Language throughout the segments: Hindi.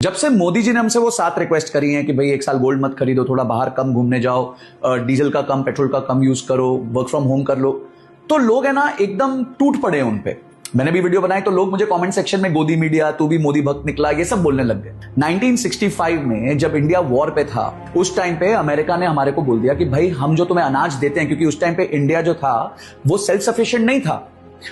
जब से मोदी जी ने हमसे वो 7 रिक्वेस्ट करी हैं कि भाई 1 साल गोल्ड मत खरीदो, थोड़ा बाहर कम घूमने जाओ, डीजल का कम, पेट्रोल का कम यूज करो, वर्क फ्रॉम होम कर लो, तो लोग है ना एकदम टूट पड़े हैं उन पे। मैंने भी वीडियो बनाई तो लोग मुझे कमेंट सेक्शन में गोदी मीडिया, तू भी मोदी भक्त निकला, ये सब बोलने लग गए। 1965 में जब इंडिया वॉर पे था, उस टाइम पे अमेरिका ने हमारे को बोल दिया कि भाई हम जो तुम्हें अनाज देते हैं, क्योंकि उस टाइम पे इंडिया जो था वो सेल्फ सफिशिएंट नहीं था,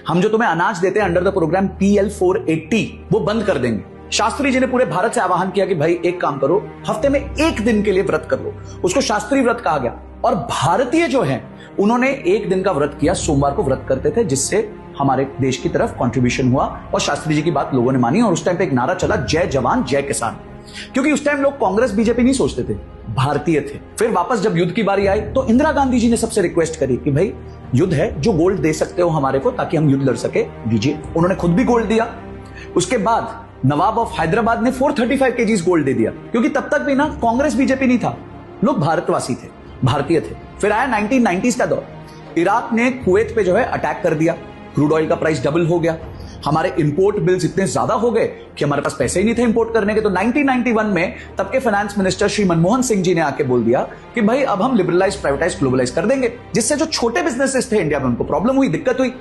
हम जो तुम्हें अनाज देते हैं अंडर द प्रोग्राम PL 480 वो बंद कर देंगे। शास्त्री जी ने पूरे भारत से आह्वान किया कि भाई एक काम करो, हफ्ते में 1 दिन के लिए व्रत कर लो, उसको शास्त्री व्रत कहा गया। और भारतीय जो हैं उन्होंने 1 दिन का व्रत किया, सोमवार को व्रत करते थे, जिससे हमारे देश की तरफ कंट्रीब्यूशन हुआ और शास्त्री जी की बात लोगों ने मानी। और उस टाइम पे एक नारा चला, जय जवान जय किसान, क्योंकि उस टाइम लोग कांग्रेस बीजेपी नहीं सोचते थे, भारतीय थे। फिर वापस जब युद्ध की बारी आई तो इंदिरा गांधी जी ने सबसे रिक्वेस्ट करी कि भाई युद्ध है, जो गोल्ड दे सकते हो हमारे को ताकि हम युद्ध लड़ सके दीजिए। उन्होंने खुद भी गोल्ड दिया। उसके बाद नवाब ऑफ हैदराबाद ने 435 kgs गोल्ड दे दिया, क्योंकि तब तक भी ना कांग्रेस बीजेपी नहीं था, लोग भारतवासी थे, भारतीय थे। फिर आया 1990s का दौर, इराक ने कुवैत पे जो है अटैक कर दिया, क्रूड ऑयल का प्राइस डबल हो गया, हमारे इंपोर्ट बिल्स इतने ज्यादा हो गए कि हमारे पास पैसे ही नहीं थे इंपोर्ट करने के। तो 1991 में तब के फाइनेंस मिनिस्टर श्री मनमोहन सिंह जी ने आके बोल दिया कि भाई अब हम लिबरलाइज, प्राइवेटाइज, ग्लोबलाइज कर देंगे, जिससे जो छोटे बिजनेसेस थे इंडिया में उनको प्रॉब्लम हुई, दिक्कत हुई।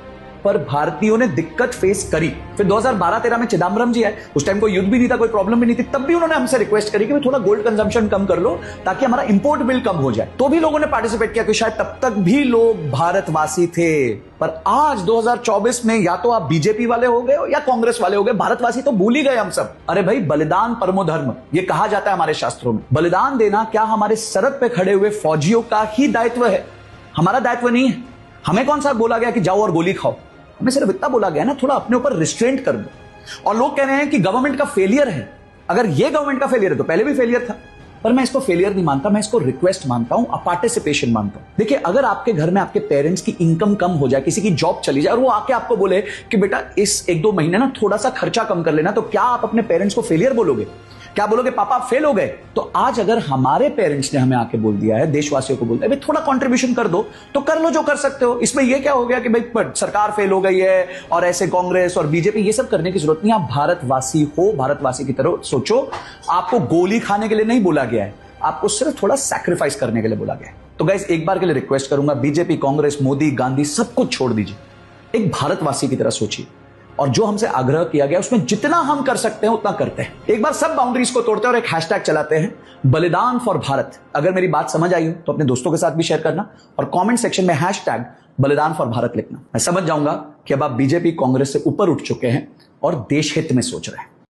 पर भारतीयों ने दिक्कत फेस करी। फिर 2012-13 में चिदम्बरम जी आए, उस टाइम कोई युद्ध भी नहीं था, कोई प्रॉब्लम भी नहीं थी, तब भी उन्होंने हमसे रिक्वेस्ट करी कि थोड़ा गोल्ड कंजम्पशन कम कर लो ताकि हमारा इंपोर्ट बिल कम हो जाए। तो भी लोगों ने पार्टिसिपेट किया, कि शायद तब तक भी लोग भारतवासी थे। पर आज 2024 में या तो आप बीजेपी वाले हो गए हो या कांग्रेस वाले हो गए, भारतवासी तो भूल ही गए हम सब। अरे भाई, बलिदान परमो धर्म, ये कहा जाता है हमारे शास्त्रों में। बलिदान देना क्या हमारे सरहद पे खड़े हुए फौजियों का ही दायित्व है? हमारा दायित्व नहीं है। हमें कौन सा बोला गया कि जाओ और गोली खाओ? हमें सिर्फ इतना बोला गया ना, थोड़ा अपने ऊपर रिस्ट्रेंट कर दो। और लोग कह रहे हैं कि गवर्नमेंट का फेलियर है। अगर ये गवर्नमेंट का फेलियर है तो पहले भी फेलियर था, पर मैं इसको फेलियर नहीं मानता, मैं इसको रिक्वेस्ट मानता हूं, पार्टिसिपेशन मानता हूं। देखिए, अगर आपके घर में आपके पेरेंट्स की इनकम कम हो जाए, किसी की जॉब चली जाए और वो आके आपको बोले कि बेटा इस 1-2 महीने ना थोड़ा सा खर्चा कम कर लेना, तो क्या आप अपने पेरेंट्स को फेलियर बोलोगे? क्या बोलोगे पापा आप फेल हो गए? तो आज अगर हमारे पेरेंट्स ने हमें आके बोल दिया है, देशवासियों को बोल दिया है, भाई थोड़ा कंट्रीब्यूशन कर दो, तो कर लो जो कर सकते हो। इसमें ये क्या हो गया कि भाई सरकार फेल हो गई है और ऐसे कांग्रेस और बीजेपी, ये सब करने की जरूरत नहीं। आप भारतवासी हो, भारतवासी की तरह सोचो। आपको गोली खाने के लिए नहीं बोला गया है, आपको सिर्फ थोड़ा सैक्रिफाइस करने के लिए बोला गया है। तो गाइस, एक बार के लिए रिक्वेस्ट करूंगा, बीजेपी, कांग्रेस, मोदी, गांधी सब कुछ छोड़ दीजिए, एक भारतवासी की तरह सोचिए। और जो हमसे आग्रह किया गया उसमें जितना हम कर सकते हैं उतना करते हैं। एक बार सब बाउंड्रीज को तोड़ते हैं और एक हैशटैग चलाते हैं, बलिदान फॉर भारत। अगर मेरी बात समझ आई हो तो अपने दोस्तों के साथ भी शेयर करना और कमेंट सेक्शन में हैशटैग बलिदान फॉर भारत लिखना। मैं समझ जाऊंगा कि अब आप बीजेपी, कांग्रेस से ऊपर उठ चुके हैं और देश हित में सोच रहे हैं।